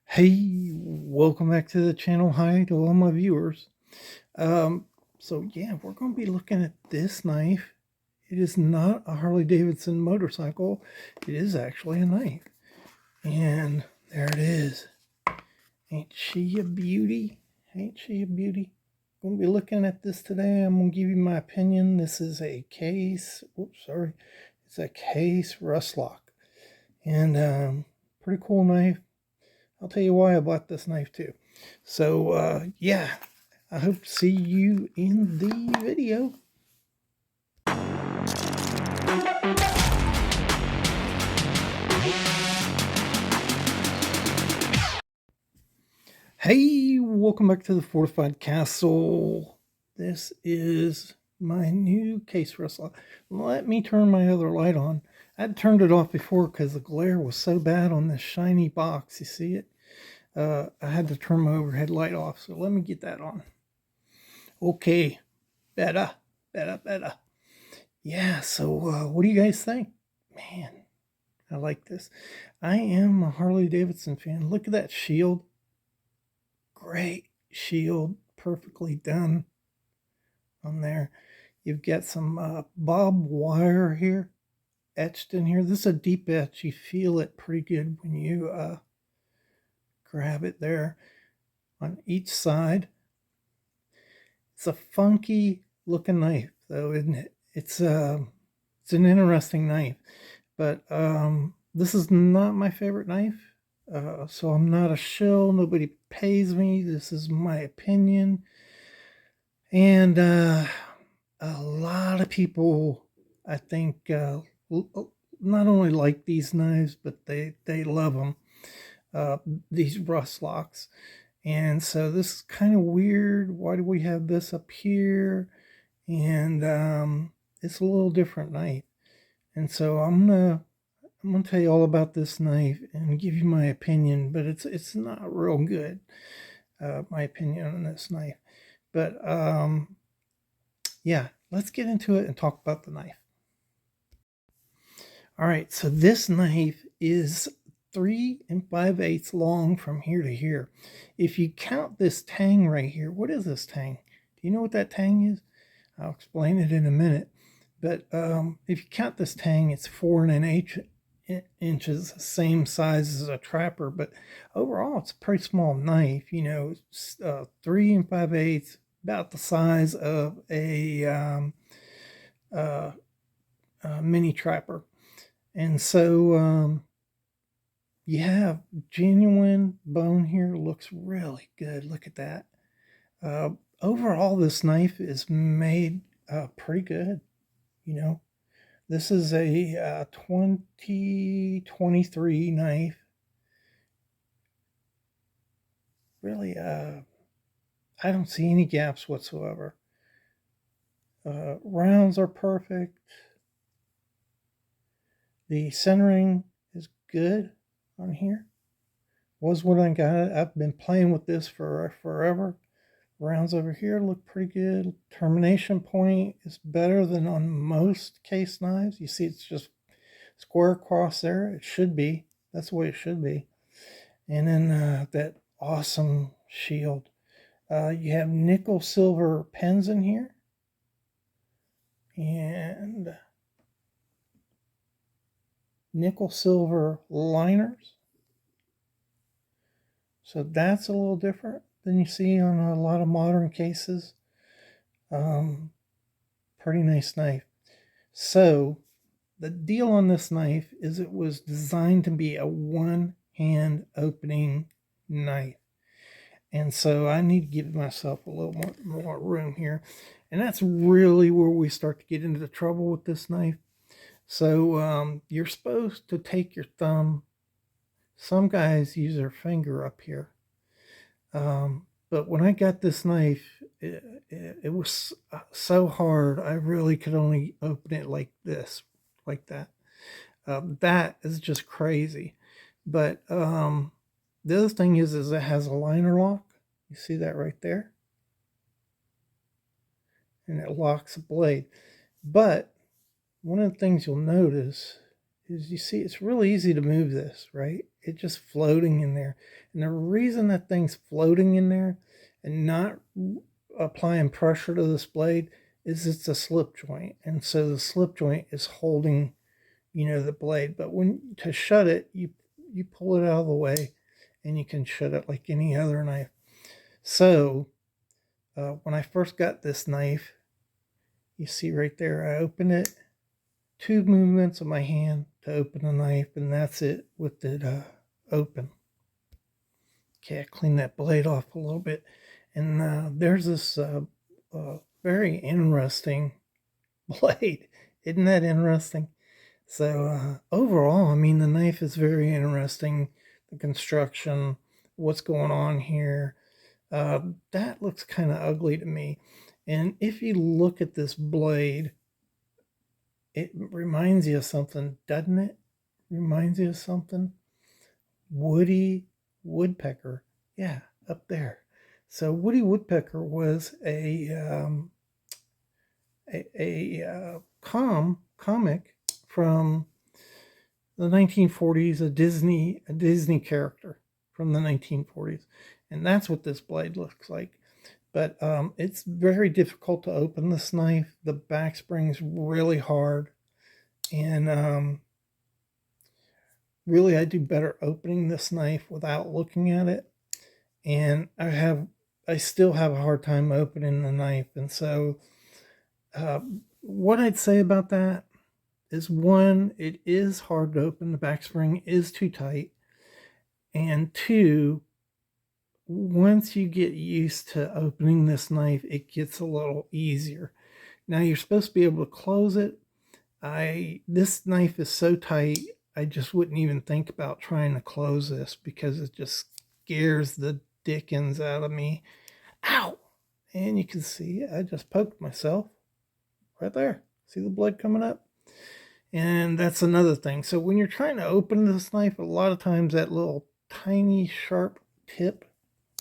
Hey, welcome back to the channel. Hi to all my viewers. So yeah, we're going to be looking at this knife. It is not a Harley Davidson motorcycle. It is actually a knife. And there it is. Ain't she a beauty? Ain't she a beauty? Going to be looking at this today. I'm going to give you my opinion. This is a Case, it's a Case Russlock. And pretty cool knife. I'll tell you why I bought this knife too. So yeah, I hope to see you in the video. Hey, welcome back to the Fortified Castle. This is my new Case Russlock. Let me turn my other light on. I'd turned it off before because the glare was so bad on this shiny box. You see it? I had to turn my overhead light off, so let me get that on. Okay, better. Yeah, so what do you guys think? Man, I like this. I am a Harley Davidson fan. Look at that shield. Great shield, perfectly done on there. You've got some bob wire here etched in here. This is a deep etch. You feel it pretty good when you grab it there on each side. It's a funky looking knife, though, isn't it? It's an interesting knife, but this is not my favorite knife. So I'm not a shill. Nobody pays me. This is my opinion. And a lot of people, I think, not only like these knives, but they love them, these Rustlocks. And so this is kind of weird. Why do we have this up here? And it's a little different knife. And so I'm gonna tell you all about this knife and give you my opinion, but it's not real good, my opinion on this knife. But yeah, let's get into it and talk about the knife. All right, so this knife is 3 5/8 long from here to here. If you count this tang right here, what is this tang? Do you know what that tang is? I'll explain it in a minute. But if you count this tang, it's 4 1/8 inches, same size as a trapper. But overall, it's a pretty small knife. You know, 3 5/8, about the size of a mini trapper. And so you have genuine bone here. Looks really good. Look at that. Overall, this knife is made pretty good. You know, this is a 2023 knife. Really, I don't see any gaps whatsoever. Rounds are perfect. The centering is good on here. Was when I got it. I've been playing with this for forever. Rounds over here look pretty good. Termination point is better than on most case knives. You see it's just square across there. It should be. That's the way it should be. And then that awesome shield. You have nickel silver pens in here. And nickel silver liners. So that's a little different than you see on a lot of modern cases. Pretty nice knife. So the deal on this knife is it was designed to be a one-hand opening knife. And so I need to give myself a little more room here. And that's really where we start to get into the trouble with this knife. So you're supposed to take your thumb. Some guys use their finger up here. But when I got this knife, it was so hard. I really could only open it like this, like that. That is just crazy. But the other thing is it has a liner lock. You see that right there? And it locks the blade. But one of the things you'll notice is you see it's really easy to move this, right? It's just floating in there. And the reason that thing's floating in there and not applying pressure to this blade is it's a slip joint. And so the slip joint is holding, the blade. But when to shut it, you pull it out of the way and you can shut it like any other knife. So when I first got this knife, you see right there, I open it, 2 movements of my hand to open the knife, and that's it with it open. Okay, I clean that blade off a little bit, and there's this very interesting blade. Isn't that interesting? So overall, I mean, the knife is very interesting. The construction, what's going on here, that looks kind of ugly to me. And if you look at this blade, it reminds you of something, doesn't it? Reminds you of something? Woody Woodpecker. Yeah, up there. So Woody Woodpecker was a comic from the 1940s, a Disney character from the 1940s, and that's what this blade looks like. But it's very difficult to open this knife. The back spring's really hard, and really I do better opening this knife without looking at it. And I still have a hard time opening the knife. And so what I'd say about that is, one, it is hard to open. The back spring is too tight. And two, once you get used to opening this knife, it gets a little easier. Now you're supposed to be able to close it. This knife is so tight, I just wouldn't even think about trying to close this because it just scares the dickens out of me. Ow! And you can see I just poked myself right there. See the blood coming up? And that's another thing. So when you're trying to open this knife, a lot of times that little tiny sharp tip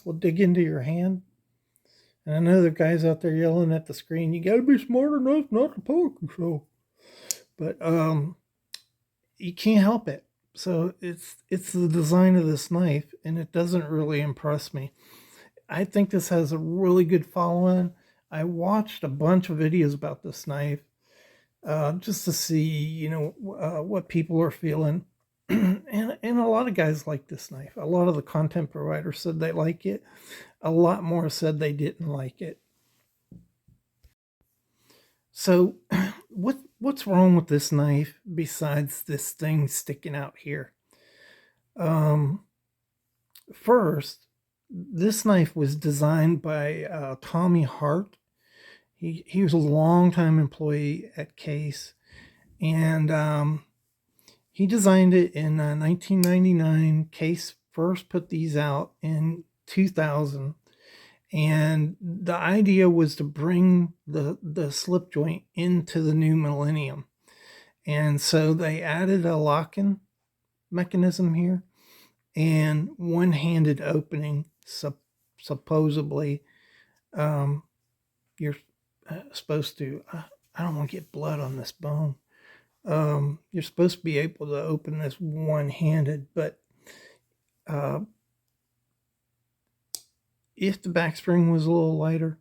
will dig into your hand. And I know there are guys out there yelling at the screen, you gotta be smart enough not to poke yourself. But you can't help it. So it's the design of this knife, and it doesn't really impress me. I think this has a really good following. I watched a bunch of videos about this knife just to see, what people are feeling. and a lot of guys like this knife. A lot of the content providers said they like it. A lot more said they didn't like it. So what's wrong with this knife besides this thing sticking out here? First, this knife was designed by Tommy Hart. He was a longtime employee at Case, and he designed it in 1999. Case first put these out in 2000, and the idea was to bring the slip joint into the new millennium. And so they added a locking mechanism here and one-handed opening. Supposedly, you're supposed to, I don't want to get blood on this bone. You're supposed to be able to open this one-handed, but if the back spring was a little lighter,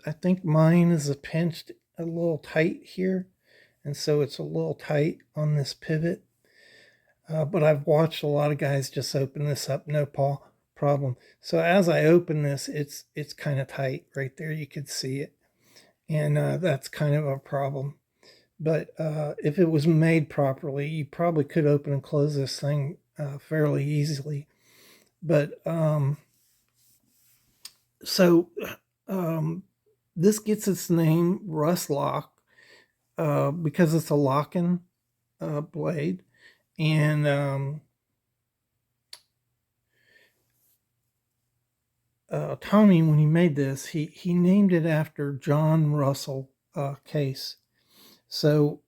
I think mine is pinched a little tight here, and so it's a little tight on this pivot. But I've watched a lot of guys just open this up, no problem. So as I open this, it's kind of tight right there. You could see it, and that's kind of a problem. But if it was made properly, you probably could open and close this thing fairly easily. But this gets its name Russlock because it's a locking blade. And Tommy, when he made this, he named it after John Russell Case. So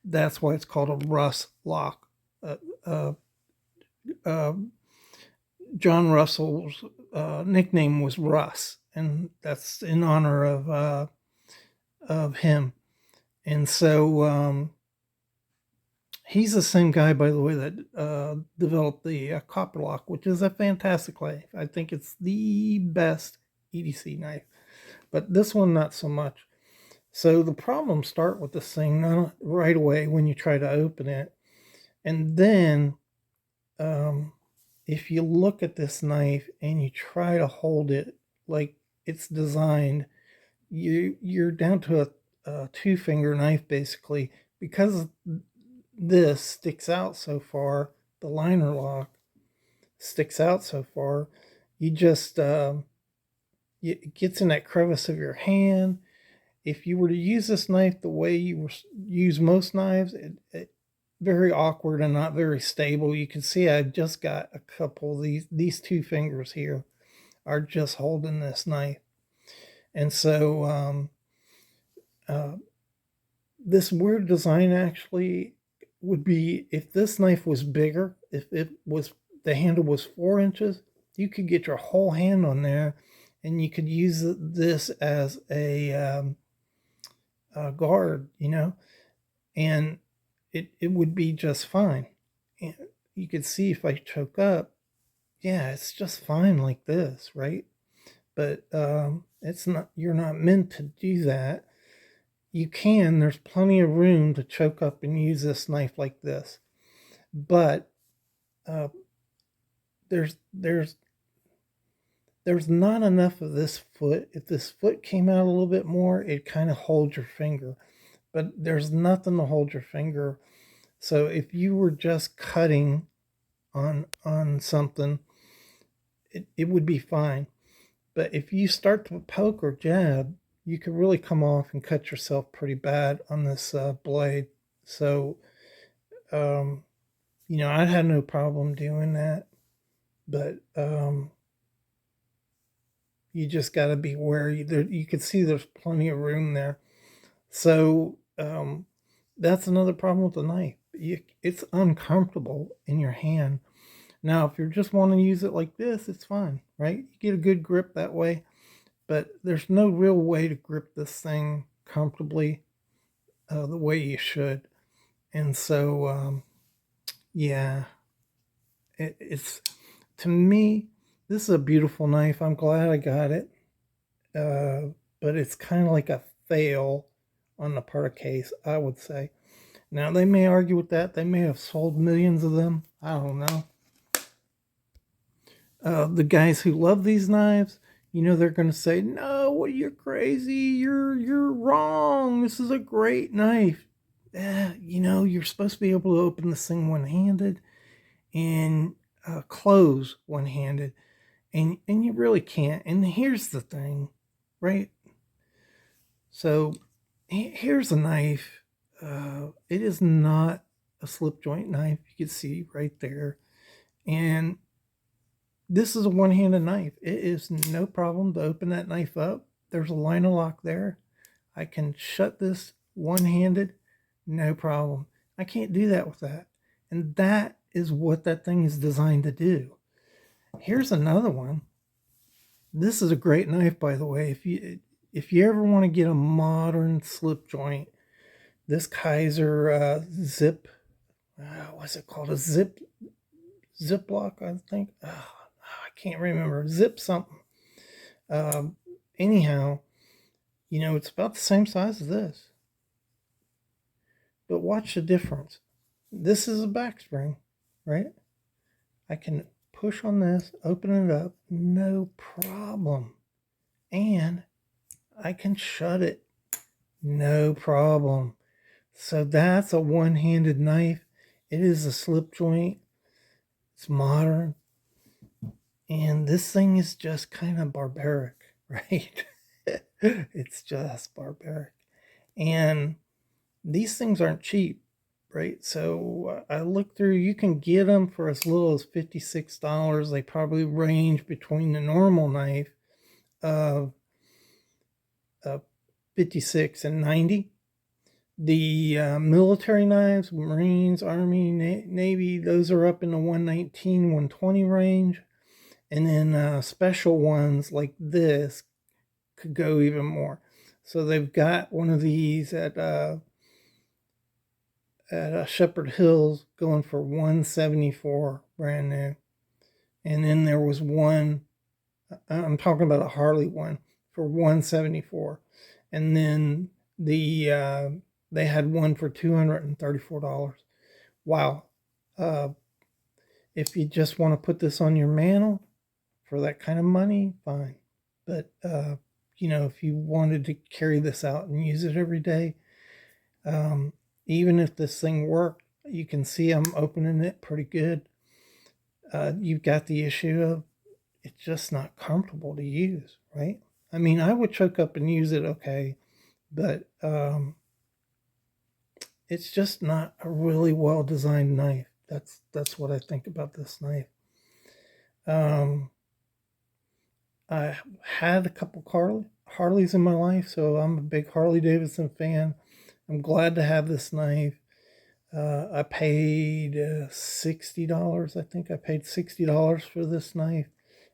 that's why it's called a Russlock. John Russell's nickname was Russ, and that's in honor of him. And so He's the same guy, by the way, that developed the Copper Lock, which is a fantastic knife. I think it's the best EDC knife, but this one not so much. So the problems start with this thing not right away when you try to open it, and then if you look at this knife and you try to hold it like it's designed, you're down to a two-finger knife basically, because this sticks out so far. The liner lock sticks out so far. You just it gets in that crevice of your hand. If you were to use this knife the way you use most knives, it very awkward and not very stable. You can see I've just got a couple of these two fingers here are just holding this knife. And so this weird design actually would be, if this knife was bigger, if it was, the handle was 4 inches, you could get your whole hand on there and you could use this as a guard, and it would be just fine. And you could see if I choke up, yeah, it's just fine like this, right? But it's not, you're not meant to do that. You can, there's plenty of room to choke up and use this knife like this. But there's not enough of this foot. If this foot came out a little bit more, it kind of holds your finger. But there's nothing to hold your finger. So if you were just cutting on something, it would be fine. But if you start to poke or jab, you could really come off and cut yourself pretty bad on this blade. So, I had no problem doing that. But you just got to be wary. You can see there's plenty of room there. So that's another problem with the knife. It's uncomfortable in your hand. Now, if you're just wanting to use it like this, it's fine, right? You get a good grip that way, but there's no real way to grip this thing comfortably the way you should. And so, yeah, it's, to me, this is a beautiful knife. I'm glad I got it, but it's kind of like a fail on the part of Case, I would say. Now, they may argue with that. They may have sold millions of them. I don't know. The guys who love these knives, they're going to say, "No, what? You're crazy. You're wrong. This is a great knife." You're supposed to be able to open this thing one-handed and close one-handed, and you really can't. And here's the thing, right? So here's a knife. It is not a slip joint knife. You can see right there, and this is a one-handed knife. It is no problem to open that knife up. There's a liner lock there. I can shut this one-handed, no problem. I can't do that with that. And that is what that thing is designed to do. Here's another one. This is a great knife, by the way. If you ever want to get a modern slip joint, this Kaiser zip, what's it called? A Ziplock, I think. I can't remember. Zip something. Anyhow, it's about the same size as this. But watch the difference. This is a back spring, right? I can push on this, open it up, no problem. And I can shut it, no problem. So that's a one-handed knife. It is a slip joint. It's modern. And this thing is just kind of barbaric, right? It's just barbaric. And these things aren't cheap, right? So I looked through, you can get them for as little as $56. They probably range between the normal knife of 56 and 90. The military knives, Marines, Army, Navy, those are up in the 119, 120 range. And then special ones like this could go even more. So they've got one of these at at Shepherd Hills going for $174 brand new. And then there was one, I'm talking about a Harley one, for $174. And then they had one for $234. Wow. If you just want to put this on your mantle for that kind of money, fine. But if you wanted to carry this out and use it every day, even if this thing worked, you can see I'm opening it pretty good. You've got the issue of it's just not comfortable to use, right? I mean, I would choke up and use it, okay, but it's just not a really well designed knife. That's what I think about this knife. I had a couple Harleys in my life, so I'm a big Harley Davidson fan. I'm glad to have this knife. I paid $60. I think I paid $60 for this knife,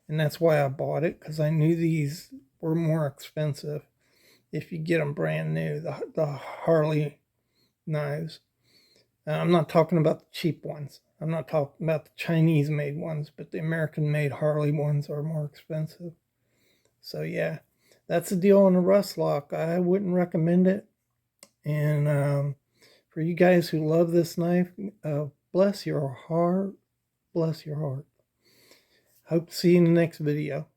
and that's why I bought it, because I knew these were more expensive if you get them brand new. The Harley knives. I'm not talking about the cheap ones. I'm not talking about the Chinese made ones, but the American made Harley ones are more expensive. So yeah, that's the deal on the Russlock. I wouldn't recommend it. And for you guys who love this knife, bless your heart. Bless your heart. Hope to see you in the next video.